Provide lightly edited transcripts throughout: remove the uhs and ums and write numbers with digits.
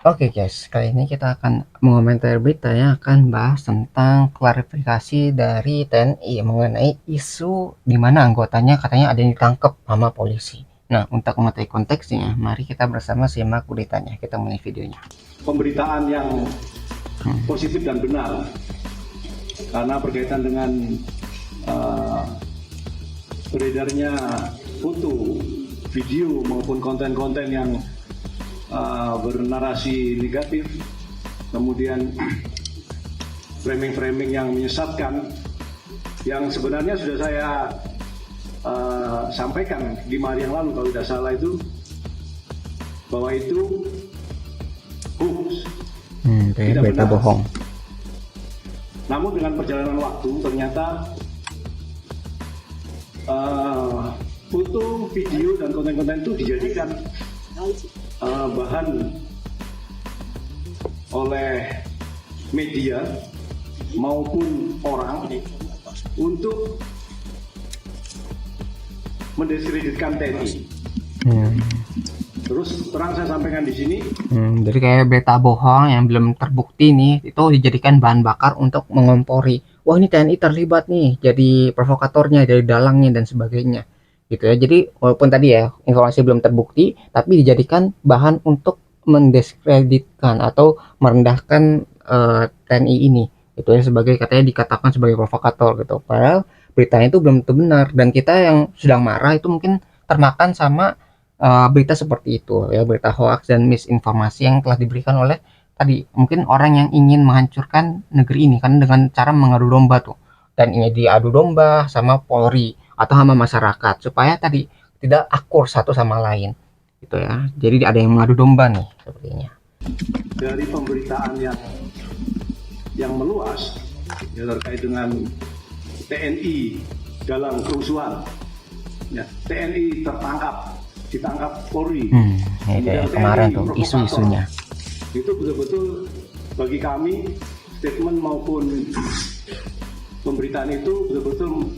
Oke guys, kali ini kita akan mengomentari berita yang akan bahas tentang klarifikasi dari TNI mengenai isu di mana anggotanya katanya ada yang ditangkap sama polisi. Nah, untuk mengetahui konteksnya, mari kita bersama simak beritanya. Kita mulai videonya. Pemberitaan yang positif dan benar karena berkaitan dengan beredarnya foto, video maupun konten-konten yang bernarasi negatif, kemudian framing-framing yang menyesatkan, yang sebenarnya sudah saya sampaikan 5 hari yang lalu kalau tidak salah itu, bahwa itu hoax, tidak berita benar. bohong. Namun dengan perjalanan waktu ternyata foto, video, dan konten-konten itu dijadikan bahan oleh media maupun orang untuk mendiskreditkan TNI. Terus terang saya sampaikan di sini. Jadi kayak berita bohong yang belum terbukti nih, itu dijadikan bahan bakar untuk mengompori. Wah, ini TNI terlibat nih, jadi provokatornya, jadi dalangnya dan sebagainya. Gitu ya. Jadi walaupun tadi ya informasi belum terbukti, tapi dijadikan bahan untuk mendiskreditkan atau merendahkan TNI ini. Itu ya sebagai katanya dikatakan sebagai provokator gitu. Padahal beritanya itu belum tentu benar dan kita yang sedang marah itu mungkin termakan sama berita seperti itu ya, berita hoax dan misinformasi yang telah diberikan oleh tadi mungkin orang yang ingin menghancurkan negeri ini kan dengan cara mengadu domba tuh, dan ini diadu domba sama Polri atau sama masyarakat supaya tadi tidak akur satu sama lain gitu ya. Jadi ada yang mengadu domba nih sepertinya. Dari pemberitaan yang meluas ya, terkait dengan TNI dalam kerusuhan, ya, TNI ditangkap Polri. Ini kayak kemarin tuh isu-isunya. Itu betul-betul bagi kami statement maupun pemberitaan itu betul-betul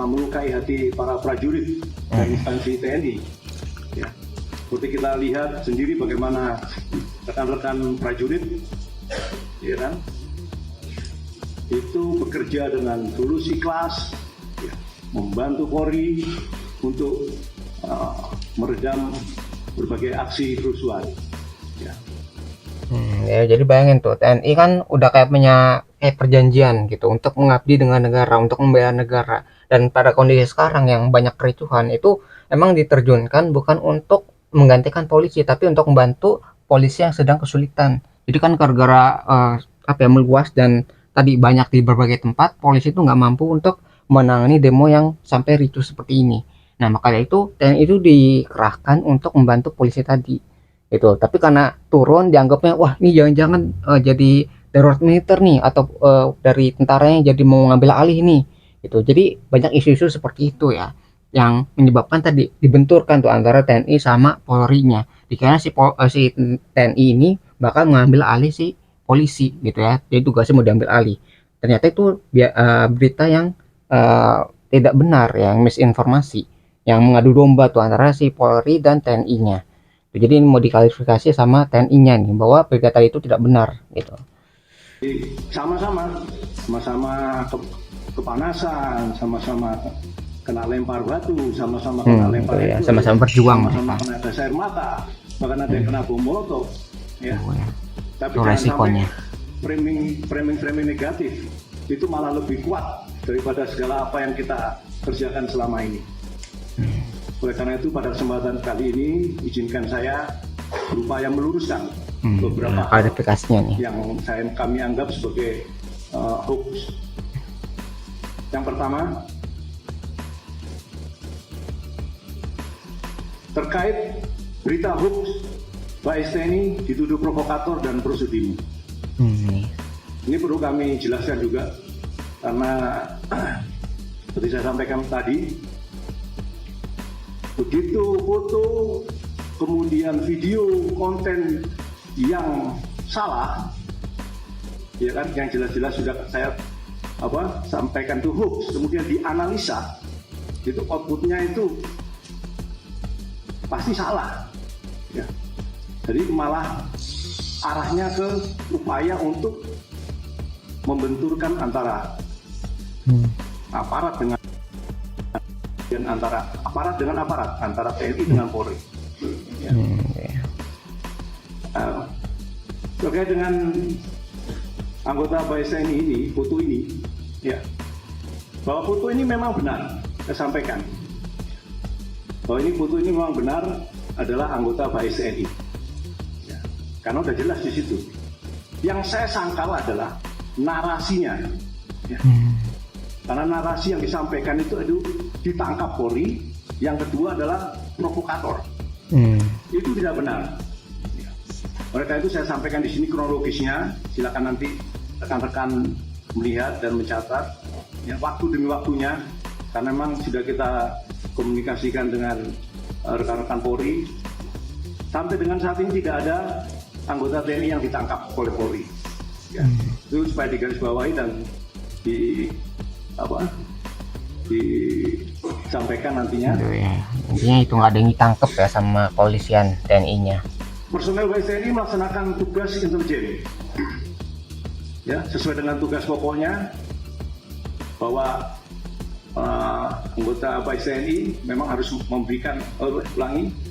melukai hati para prajurit dan instansi TNI. Ya. Seperti kita lihat sendiri bagaimana rekan-rekan prajurit, ya kan, itu bekerja dengan tulus ikhlas, ya, membantu Polri untuk meredam berbagai aksi kerusuhan. Ya. Ya jadi bayangin tuh TNI kan udah kayak punya perjanjian gitu untuk mengabdi dengan negara, untuk membela negara. Dan pada kondisi sekarang yang banyak kericuhan itu emang diterjunkan bukan untuk menggantikan polisi, tapi untuk membantu polisi yang sedang kesulitan. Jadi kan gara-gara meluas dan tadi banyak di berbagai tempat, polisi itu nggak mampu untuk menangani demo yang sampai ricuh seperti ini. Nah makanya itu TNI itu dikerahkan untuk membantu polisi tadi itu. Tapi karena turun dianggapnya wah ini jangan-jangan jadi darurat militer nih atau dari tentaranya jadi mau ngambil alih nih gitu. Jadi banyak isu-isu seperti itu ya yang menyebabkan tadi dibenturkan tuh antara TNI sama Polri-nya. Dikira si TNI ini bakal mengambil alih si polisi gitu ya. Jadi tugasnya mau diambil alih. Ternyata itu berita yang tidak benar, yang misinformasi, yang mengadu domba tuh antara si Polri dan TNI-nya. Jadi mau diklarifikasi sama TNI-nya nih bahwa berita tadi itu tidak benar gitu. Sama-sama kepanasan, sama-sama kena lempar batu, sama-sama kena lempar ya, sama-sama berjuang, sama-sama kena gas air mata, bahkan ada yang kena bom molotov. Ya. Ya. Tapi Itu resikonya. Framing negatif itu malah lebih kuat daripada segala apa yang kita kerjakan selama ini. Oleh karena itu pada kesempatan kali ini izinkan saya berupaya meluruskan beberapa klarifikasinya nih yang kami anggap sebagai hoax. Yang pertama terkait berita hoax Pak TNI dituduh provokator dan prosudimi. Ini perlu kami jelaskan juga karena seperti saya sampaikan tadi, begitu foto, kemudian video, konten yang salah, ya kan, yang jelas-jelas sudah saya sampaikan itu hoax, kemudian dianalisa, itu outputnya itu pasti salah. Ya. Jadi malah arahnya ke upaya untuk membenturkan antara aparat dengan aparat, antara TNI dengan Polri. Ya. Terkait dengan anggota BSNI ini, foto ini, ya, bahwa foto ini memang benar, saya sampaikan bahwa foto ini memang benar adalah anggota BSNI, ya, karena udah jelas di situ. Yang saya sangkal adalah narasinya, ya. Karena narasi yang disampaikan itu ditangkap Polri, yang kedua adalah provokator. Itu tidak benar. Oleh karena itu saya sampaikan di sini kronologisnya, silakan nanti rekan-rekan melihat dan mencatat, ya, waktu demi waktunya, karena memang sudah kita komunikasikan dengan rekan-rekan Polri. Sampai dengan saat ini tidak ada anggota TNI yang ditangkap oleh Polri. Ya, itu supaya digarisbawahi dan disampaikan nantinya. Ya. Intinya itu nggak ada yang ditangkap ya sama kepolisian TNI-nya. Personel TNI melaksanakan tugas intelijen, ya, sesuai dengan tugas pokoknya, bahwa anggota TNI memang harus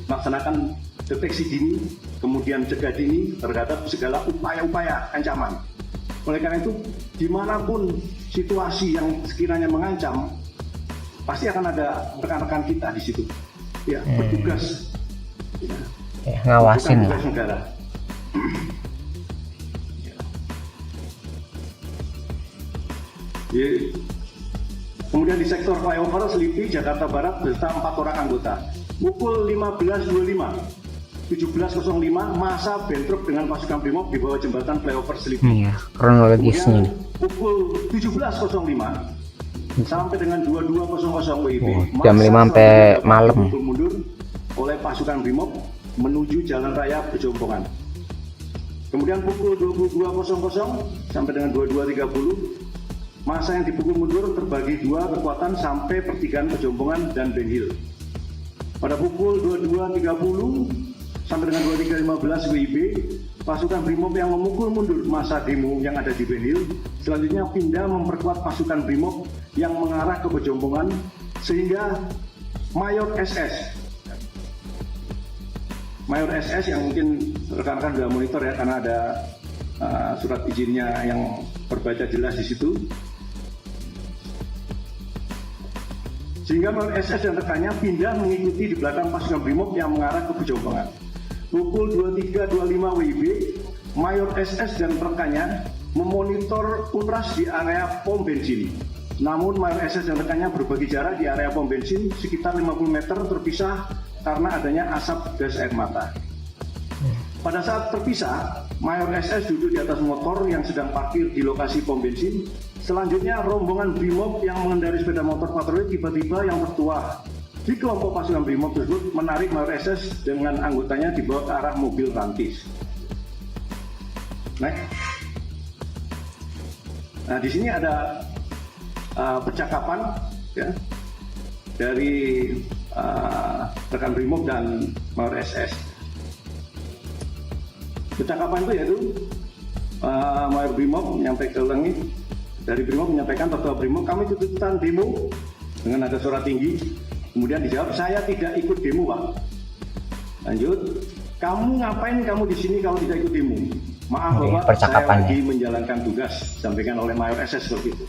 melaksanakan deteksi dini, kemudian cegah dini terhadap segala upaya-upaya ancaman. Oleh karena itu, dimanapun situasi yang sekiranya mengancam, pasti akan ada rekan-rekan kita di situ, ya, bertugas, ya, ngawasin tugas negara. Ya. Kemudian di sektor flyover Selipi, Jakarta Barat, beserta 4 orang anggota. Pukul 15.25, 17.05, masa bentrok dengan pasukan Brimob di bawah jembatan flyover Selipi. Ya, kronologisnya. Kemudian pukul 17.05 sampai dengan 22.00 WIB, jam 5 sampai malam. Mundur oleh pasukan Brimob menuju Jalan Raya Pejompongan. Kemudian pukul 22.00 sampai dengan 22.30, masa yang dipukul mundur terbagi 2 kekuatan sampai pertigaan Pejompongan dan Ben Hill. Pada pukul 22.30 sampai dengan 23.15 WIB, pasukan Brimob yang memukul mundur masa demo yang ada di Ben Hill selanjutnya pindah memperkuat pasukan Brimob yang mengarah ke Pejompongan, sehingga Mayor SS yang mungkin rekan-rekan sudah monitor ya, karena ada surat izinnya yang terbaca jelas di situ. Sehingga Mayor SS dan rekannya pindah mengikuti di belakang pasukan Brimob yang mengarah ke Pejompongan. Pukul 23.25 WIB, Mayor SS dan rekannya memonitor UNRAS di area pom bensin. Namun Mayor SS dan rekannya berbagi jarak di area pom bensin sekitar 50 meter terpisah karena adanya asap gas air mata. Pada saat terpisah, Mayor SS duduk di atas motor yang sedang parkir di lokasi pom bensin. Selanjutnya rombongan Brimob yang mengendarai sepeda motor patroli tiba-tiba yang tertua di kelompok pasukan Brimob tersebut menarik Mayor SS dengan anggotanya dibawa ke arah mobil rantis. Nah, di sini ada percakapan, ya, dari rekan Brimob dan Mayor SS. Percakapan itu yaitu Mayor Brimob menyampaikan dari Brimob menyampaikan ketua Brimob, kami tuntutan demo dengan nada suara tinggi. Kemudian dijawab, saya tidak ikut demo, Pak. Lanjut, kamu ngapain kamu di sini kalau tidak ikut demo? Maaf Bapak, saya lagi menjalankan tugas, sampaikan oleh Mayor SS seperti itu.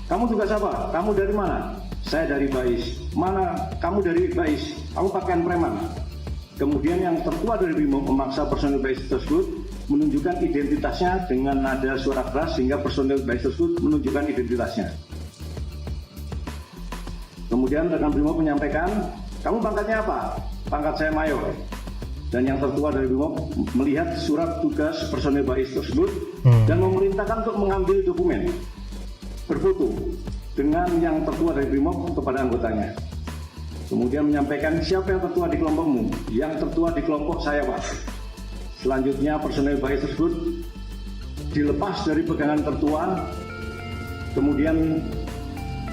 Kamu tugas apa? Kamu dari mana? Saya dari Bais. Mana? Kamu dari Bais. Kamu pakaian preman. Kemudian yang tertua dari Brimob memaksa personil Bais tersebut menunjukkan identitasnya dengan nada suara keras sehingga personil Bais tersebut menunjukkan identitasnya. Kemudian rekan Brimob menyampaikan, kamu pangkatnya apa? Pangkat saya Mayor. Dan yang tertua dari Brimob melihat surat tugas personil Bais tersebut dan memerintahkan untuk mengambil dokumen berfoto dengan yang tertua dari Brimob kepada anggotanya. Kemudian menyampaikan, siapa yang tertua di kelompokmu? Yang tertua di kelompok saya, Pak. Selanjutnya personel Bais tersebut dilepas dari pegangan tertua, kemudian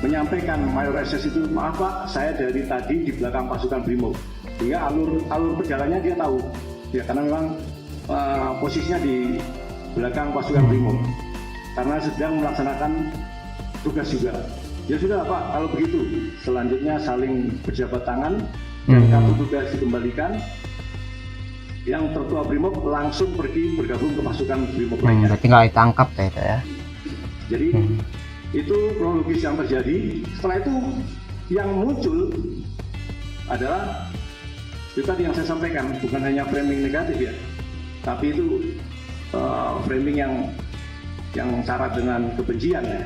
menyampaikan Mayor SS itu, maaf Pak, saya dari tadi di belakang pasukan Brimob. Sehingga alur perjalanannya dia tahu, ya, karena memang posisinya di belakang pasukan Brimob karena sedang melaksanakan tugas juga. Ya sudah Pak, kalau begitu selanjutnya saling berjabat tangan dan kartu tugas dikembalikan. Yang tertua Brimob langsung pergi bergabung ke pasukan Brimob lainnya. Berarti nggak ditangkap ya itu ya. Jadi itu kronologis yang terjadi. Setelah itu yang muncul adalah itu tadi yang saya sampaikan, bukan hanya framing negatif ya, tapi itu framing yang syarat dengan kebencian ya.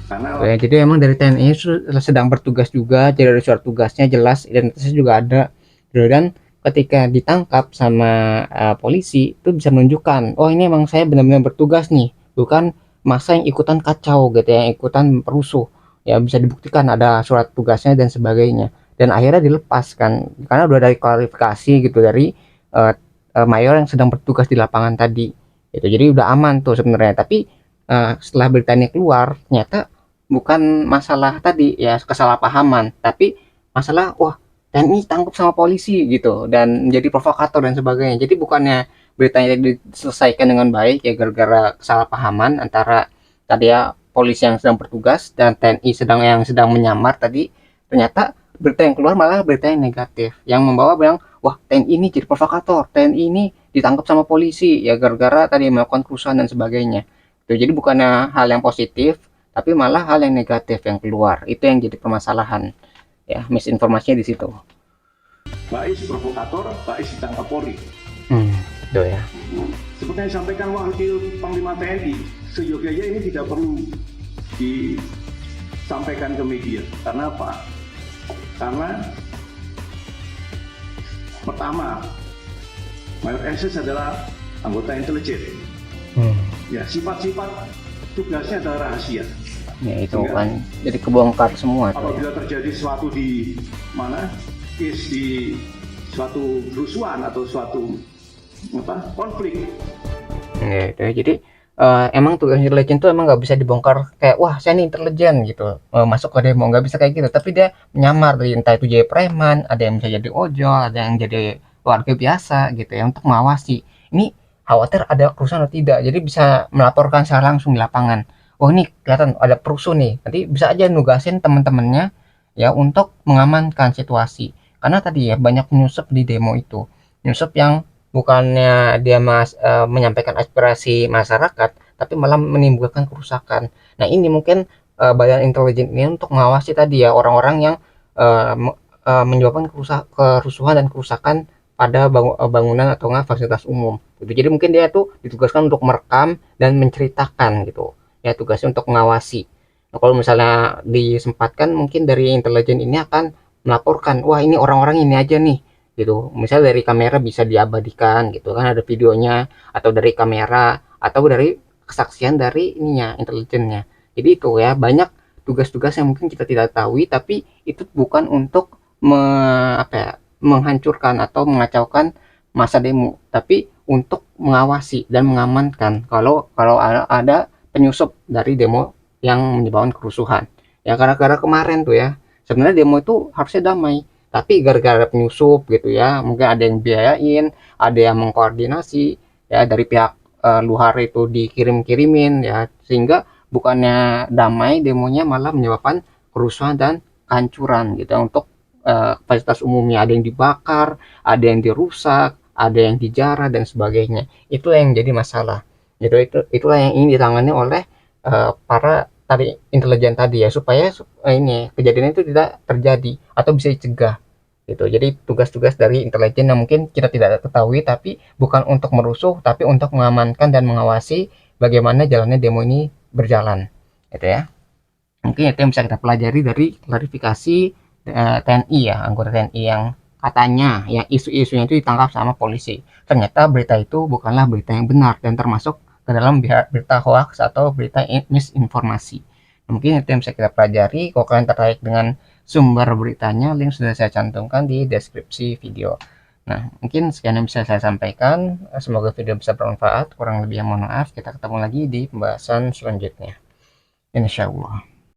Karena ya, jadi emang dari TNI sedang bertugas juga, jadi dari surat tugasnya jelas, identitasnya juga ada, dan ketika ditangkap sama polisi itu bisa menunjukkan, oh ini emang saya benar-benar bertugas nih, bukan masa yang ikutan kacau gitu ya, yang ikutan perusuh ya, bisa dibuktikan ada surat tugasnya dan sebagainya, dan akhirnya dilepaskan karena udah dari klarifikasi gitu dari mayor yang sedang bertugas di lapangan tadi itu, jadi udah aman tuh sebenarnya. Tapi setelah beritanya keluar ternyata bukan masalah tadi ya kesalahpahaman, tapi masalah wah TNI tangkap sama polisi gitu dan menjadi provokator dan sebagainya. Jadi bukannya beritanya diselesaikan dengan baik ya gara-gara kesalahpahaman antara tadi ya polisi yang sedang bertugas dan TNI yang sedang menyamar tadi, ternyata berita yang keluar malah berita yang negatif yang membawa bilang wah TNI ini jadi provokator, TNI ini ditangkap sama polisi ya gara-gara tadi melakukan kerusuhan dan sebagainya. Tuh, jadi bukannya hal yang positif tapi malah hal yang negatif yang keluar. Itu yang jadi permasalahan ya, misinformasinya di situ. Bais provokator, Bais ditangkap Polri. Itu ya. Seperti yang disampaikan Wakil Panglima TNI, seyogyanya ini tidak perlu disampaikan ke media. Karena apa? Karena pertama, Mayor SS adalah anggota intelijen. Ya, sifat-sifat tugasnya adalah rahasia. Ya itu kan jadi kebongkar semua tuh. Apabila terjadi sesuatu di mana, case di suatu kerusuhan atau suatu konflik. Ya, itu, jadi emang tugas intelijen tuh emang nggak bisa dibongkar kayak wah saya ini intelijen gitu masuk ke demo, nggak bisa kayak gitu. Tapi dia menyamar dari entah itu jadi preman, ada yang bisa jadi ojol, ada yang jadi warga biasa gitu ya untuk mengawasi. Ini khawatir ada kerusuhan atau tidak, jadi bisa melaporkan secara langsung di lapangan. Oh ini kelihatan ada perusuh nih, nanti bisa aja nugasin teman-temannya ya untuk mengamankan situasi. Karena tadi ya banyak penyusup di demo itu, penyusup yang bukannya dia menyampaikan aspirasi masyarakat, tapi malah menimbulkan kerusakan. Nah ini mungkin badan intelijen ini untuk mengawasi tadi ya orang-orang yang menyebabkan kerusuhan dan kerusakan pada bangunan atau nggak fasilitas umum gitu. Jadi mungkin dia tuh ditugaskan untuk merekam dan menceritakan gitu ya, tugasnya untuk mengawasi. Nah, kalau misalnya disempatkan mungkin dari intelijen ini akan melaporkan wah ini orang-orang ini aja nih gitu, misalnya dari kamera bisa diabadikan gitu kan, ada videonya, atau dari kamera, atau dari kesaksian dari ininya intelijennya. Jadi itu ya banyak tugas-tugas yang mungkin kita tidak tahu, tapi itu bukan untuk menghancurkan atau mengacaukan masa demo, tapi untuk mengawasi dan mengamankan kalau ada penyusup dari demo yang menyebabkan kerusuhan. Ya gara-gara kemarin tuh ya, sebenarnya demo itu harusnya damai, tapi gara-gara penyusup gitu ya, mungkin ada yang biayain, ada yang mengkoordinasi ya dari pihak luar itu dikirim-kirimin ya, sehingga bukannya damai demonya malah menyebabkan kerusuhan dan kehancuran gitu untuk fasilitas umumnya, ada yang dibakar, ada yang dirusak, ada yang dijarah dan sebagainya. Itu yang jadi masalah. Itulah yang ingin ditangani oleh para tadi intelijen tadi ya, supaya ini kejadian itu tidak terjadi atau bisa dicegah gitu. Jadi tugas-tugas dari intelijen yang mungkin kita tidak ketahui, tapi bukan untuk merusuh, tapi untuk mengamankan dan mengawasi bagaimana jalannya demo ini berjalan gitu ya. Mungkin itu yang bisa kita pelajari dari klarifikasi TNI ya, anggota TNI yang katanya yang isu-isunya itu ditangkap sama polisi. Ternyata berita itu bukanlah berita yang benar dan termasuk ke dalam berita hoax atau berita misinformasi. Mungkin itu yang bisa kita pelajari. Kalau kalian tertarik dengan sumber beritanya, link sudah saya cantumkan di deskripsi video. Nah, mungkin sekian yang bisa saya sampaikan. Semoga video bisa bermanfaat. Kurang lebih yang mohon maaf. Kita ketemu lagi di pembahasan selanjutnya. Insya Allah.